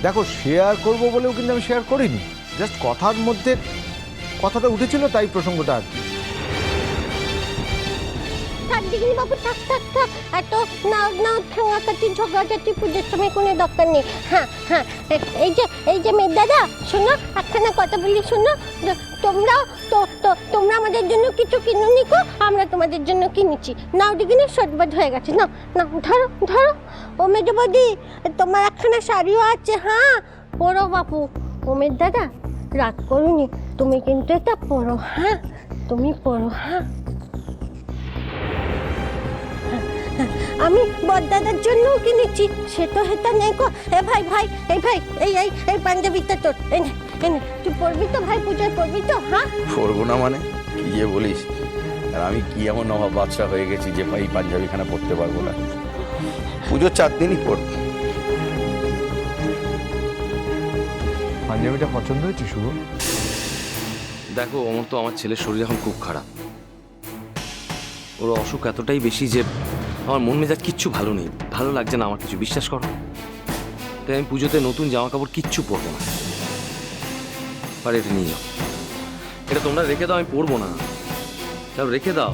দেখো শেয়ার করবো বলেও কিন্তু আমি শেয়ার করিনি, জাস্ট কথার মধ্যে কথাটা উঠেছিল তাই প্রসঙ্গটা আর কি। থাক দিগিনি বাবু, থাক থাক থাক, এত না ঠাঙ্গাকাটি ঝগড়াঝাটি পুজোর সময় কোনো দরকার নেই। হ্যাঁ হ্যাঁ, এই যে মেয়ের দাদা, শোনো একখানা কথা বলি, শোনো। তোমরা আমাদের জন্য কিছু কিনুনি কো, আমরা তোমাদের জন্য কিনেছি। নাও দিগিনি, সদবাদ হয়ে গেছে। না না, ধরো ধরো। ও মেজো বৌদি, তোমার একখানা শাড়িও আছে, হ্যাঁ পরো বাপু। ও মেয়ের দাদা, রাগ করুনি, তুমি কিন্তু এটা পরো, হ্যাঁ তুমি পরো। হ্যাঁ আমি বড়দাদার জন্যও কিনেছি, সে তো হেতা নেই গো। এ ভাই ভাই, এই ভাই, এই পাঞ্জাবিটা তোর, এনে তুই পরবি তো ভাই, পূজায় পরবি তো? হ্যাঁ পরবো না মানে কি যে বলিস, আর আমি কি এমন নবাব বাদশা হয়ে গেছি যে ভাই পাঞ্জাবিখানা পরতে পারবো না? পুজোর 4 দিনই পরবো। পাঞ্জাবিটা পছন্দ হয়েছে শুভ? দেখো আমার তো, আমার ছেলের শরীর এখন খুব খারাপ, ওর অসুখ এতটাই বেশি যে আমার মন মেজাজ কিচ্ছু ভালো নেই, ভালো লাগছে না আমার কিছু, বিশ্বাস করো। তাই আমি পুজোতে নতুন জামা কাপড় কিচ্ছু পরবো না। আর এটা নিয়ে যাও, এটা তোমরা রেখে দাও, আমি পরবো না, তাও রেখে দাও।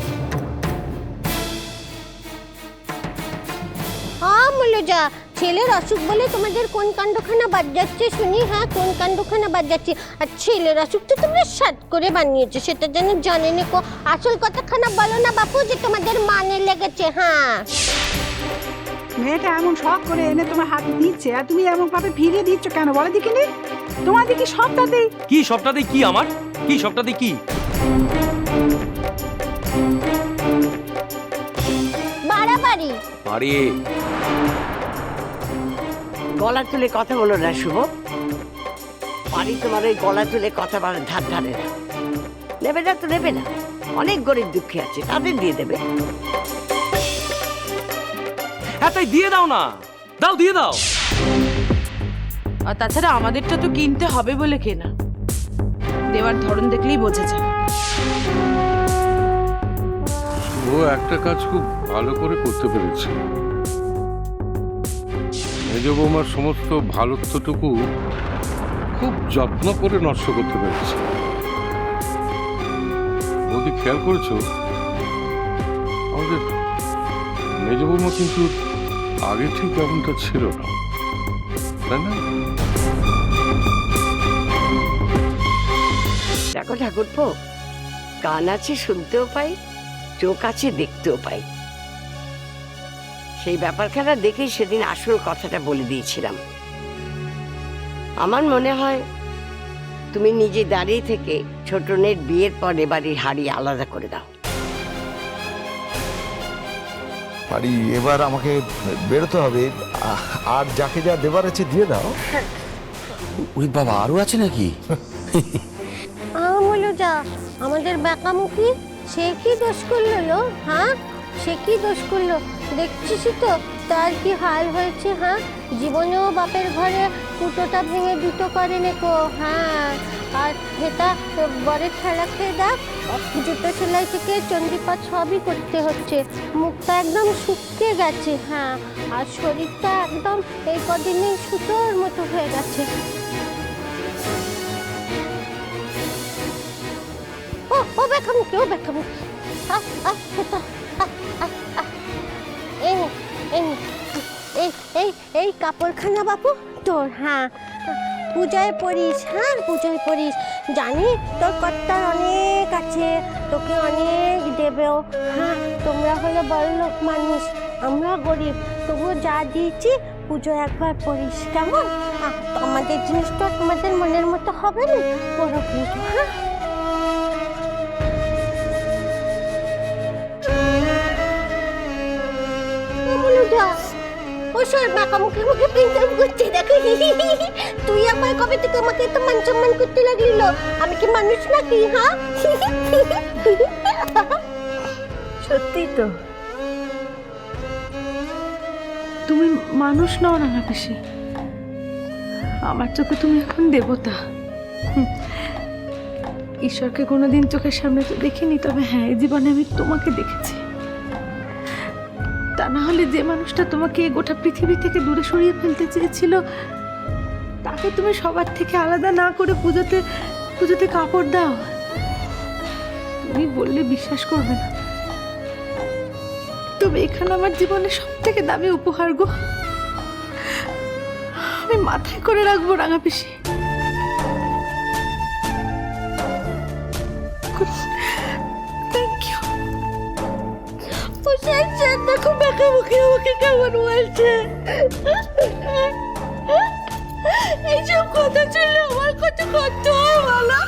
যা ছেলের অসুখ বলে তোমাদের কোন কাণ্ডখানা বাদ যাচ্ছে শুনি? হ্যাঁ কোন কাণ্ডখানা বাদ যাচ্ছে? আর ছেলের অসুখ তো তোমরা সাত করে বানিয়েছো, সেটা যেন জানেনি কো। আসল কথাখানা বলো না বাপু, যে তোমাদের মানে লেগেছে। হ্যাঁ মেয়েটা এমন শখ করে এনে তোমার হাতে দিচ্ছে, আর তুমি এমন ভাবে ফিরিয়ে দিচ্ছ কেন বলো দেখিনি? তোমার দেখি সবটাতেই কি সবটাতে কি আমার, কি সবটাতে কি? বাড়াবাড়ি আরে গলা তুলে কথা বলো না শুভ, বাড়ি তোমার ওই গলা তুলে কথা বলার ধার ধারে না। নেবে না তো নেবে না, অনেক গরিব দুঃখী আছে, তাদের দিয়ে দেবে। হ্যাঁ তাই দিয়ে দাও না, দাও দিয়ে দাও। আর তাছাড়া আমাদেরটা তো কিনতে হবে বলে কেনা, দেওয়ার ধরন দেখলেই বোঝা যায়। ও একটা কাজ খুব ভালো করে করতে পেরেছে, মেজ বৌমার সমস্ত ভালোত্বটুকু খুব যত্ন করে নষ্ট করতে পেরেছে। ওদি খেয়াল করেছো, আমাদের মেজ বৌমা কিন্তু আগে ঠিক এমনটা ছিল না, তাই না? দেখো ঠাকুরপো, কান আছে শুনতেও পাই, চোখ আছে দেখতেও পাই। সেই ব্যাপারখানা দেখেই সেদিন আসল কথাটা বলে দিয়েছিলাম। আমার মনে হয় তুমি নিজে দাঁড়িয়ে থেকে ছোটনের বিয়ের পর এবারের হাড়ি আলাদা করে দাও। পারি, এবার আমাকে বেরোতে হবে, আর যাকে যা দেবার আছে দিয়ে দাও। ওই বাবা আরো আছে নাকি? বলো যা, আমাদের বেকামুখী সে কি দোষ করলো লো? হ্যাঁ সে কি দোষ করলো? দেখছিস তো তার কি হাল হয়েছে। হ্যাঁ জীবনেও বাপের ঘরে কুটোটা ভেঙে দুটো করে নেকো। হ্যাঁ আর সেটা বরের ঠেলা খেয়ে দেখ, জুতো সেলাই থেকে চণ্ডীপাঠ সবই করতে হচ্ছে, মুখটা একদম শুকিয়ে গেছে। হ্যাঁ আর শরীরটা একদম এই কদিনে সুতোর মতো হয়ে গেছে। ও বেকামুখী, ও বেকামুখী, এই কাপড়খানা বাপু তোর। হ্যাঁ পূজায় পরিস, হ্যাঁ পূজায় পরিস। জানি তোর কর্তার অনেক আছে, তোকে অনেক দেবেও। হ্যাঁ তোমরা হলো বড়লোক মানুষ, আমরা গরিব, তবুও যা দিয়েছি পুজো একবার পরিস, কেমন? আমাদের জিনিসটা তোমাদের মনের মতো হবে না, পড়ো কিন্তু। হ্যাঁ তুই আমার কবে থেকে আমাকে এত মান সম্মান করতে লাগলিল? আমি কি মানুষ নাকি? হ্যাঁ সত্যি তো, তুমি মানুষ নও রাঙা পিসি, আমার চোখে তুমি এখন দেবতা। ঈশ্বরকে কোনোদিন চোখের সামনে তো দেখিনি, তবে হ্যাঁ এই জীবনে আমি তোমাকে দেখেছি। তা না হলে যে মানুষটা তোমাকে গোটা পৃথিবী থেকে দূরে সরিয়ে ফেলতে চেয়েছিল, আমাকে তুমি সবার থেকে আলাদা না করে পুজোতে কাপড় দাও। তুমি বললে বিশ্বাস করবে না, তুমি এখানে আমার জীবনের সব থেকে দামি উপহার গো। আমি মাথায় করে রাখবো রাঙা পিসি। Thank you. দেখো বেকা মুখে আমাকে কেমন বলছে। এইসব কথা ছিল আমার কত করতে হয় বলো।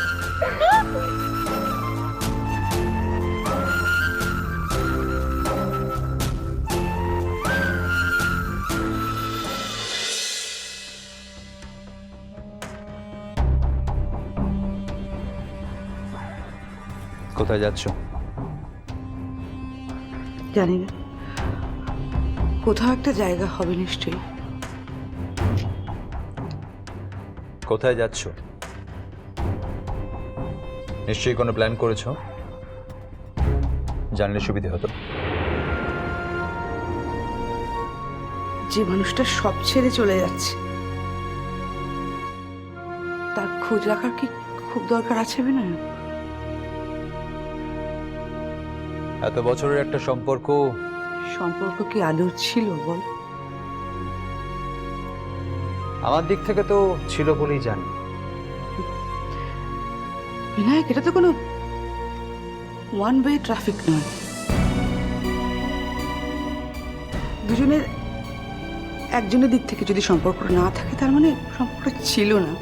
কোথায় যাচ্ছ? জানি না, কোথাও একটা জায়গা হবে নিশ্চয়ই। কোথায় যাচ্ছ? নিশ্চয়ই কোনো প্ল্যান করেছো, জানলে সুবিধে হতো। যে মানুষটা সব ছেড়ে চলে যাচ্ছে তার খোঁজ রাখার কি খুব দরকার আছে বিনয়? এত বছরের একটা সম্পর্ক কি আদৌ ছিল বল? আমার দিক থেকে তো ছিল বলেই জানি। বিনায়ক, এটা তো কোনো ওয়ান ওয়ে ট্রাফিক নয়। দুজনের একজনের দিক থেকে যদি সম্পর্ক না থাকে তার মানে সম্পর্ক ছিল না।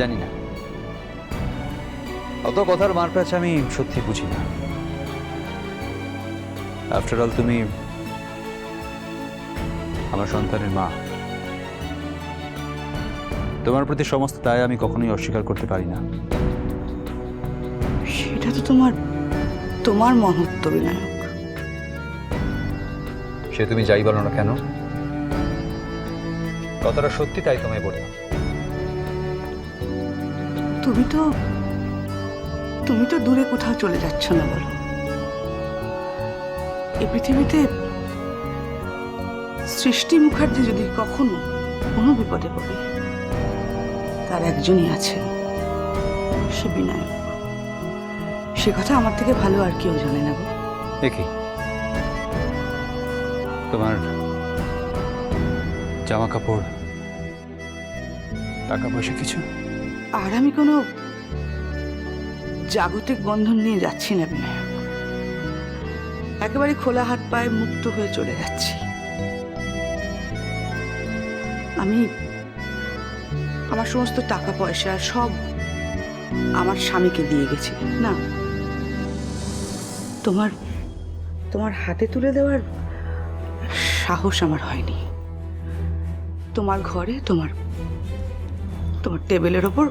জানি না, অত কথার মার প্যাচ আমি সত্যি বুঝি না। আফটার অল তুমি আমার সন্তানের মা, তোমার প্রতি সমস্ত দায় আমি কখনোই অস্বীকার করতে পারি না। সেটা তো তোমার মহত্ব বিনায়ক। সে তুমি যাই বলো না কেন, কথাটা সত্যি, তাই তোমায় বললাম। তুমি তো দূরে কোথাও চলে যাচ্ছ না বলো। এই পৃথিবীতে সৃষ্টি মুখার্জি যদি কখনো কোনো বিপদে পড়ে, তার একজনই আছেন, সে বিনায়ক। সে কথা আমার থেকে ভালো আর কেউ জানে না গো। দেখি তোমার জামা কাপড়, টাকা পয়সা কিছু? আর আমি কোনো জাগতিক বন্ধন নিয়ে যাচ্ছি না বিনায়ক। একেবারে খোলা হাত পায়ে মুক্ত হয়ে চলে যাচ্ছি। আমি আমার সমস্ত টাকা পয়সা সব আমার স্বামীকে দিয়ে গেছি। না, তোমার হাতে তুলে দেওয়ার সাহস আমার হয়নি। তোমার ঘরে তোমার টেবিলের ওপর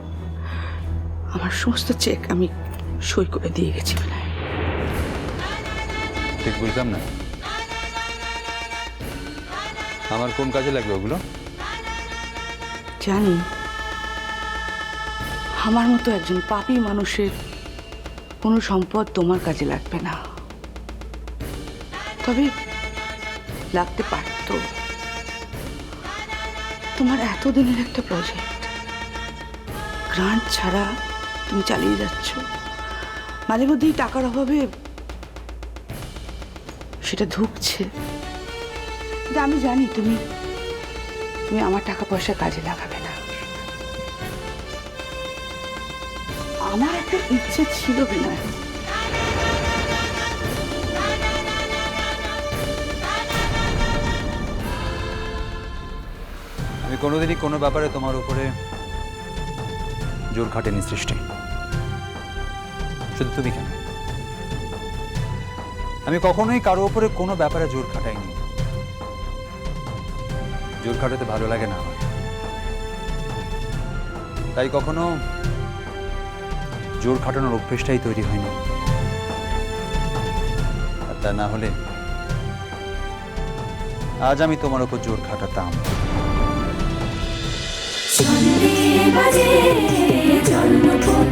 আমার সমস্ত চেক আমি সই করে দিয়ে গেছি। ঠিক বুঝলাম না, আমার কোন কাজে লাগবে ওগুলো? জানি আমার মতো একজন পাপী মানুষের কোনো সম্পদ তোমার কাজে লাগবে না, তবে লাগতে পারতো। তোমার এতদিনের একটা প্রজেক্ট, গ্রান্ট ছাড়া তুমি চালিয়ে যাচ্ছ। মাঝে মধ্যেই টাকার অভাবে সেটা ধুকছে। কিন্তু আমি জানি তুমি আমার টাকা পয়সা কাজে লাগাবে না। আমার একটা ইচ্ছে ছিল বিনয়, আমি কোনোদিনই কোনো ব্যাপারে তোমার উপরে জোর খাটেনি সৃষ্টি। শুধু তুমি কেন, আমি কখনোই কারো উপরে কোনো ব্যাপারে জোর খাটাইনি। জোর খাটাতে ভালো লাগে না আমার, তাই কখনো জোর খাটানোর অভ্যেসটাই তৈরি হয়নি। আর তা না হলে আজ আমি তোমার উপর জোর খাটাতাম। বাজে জন্মপথ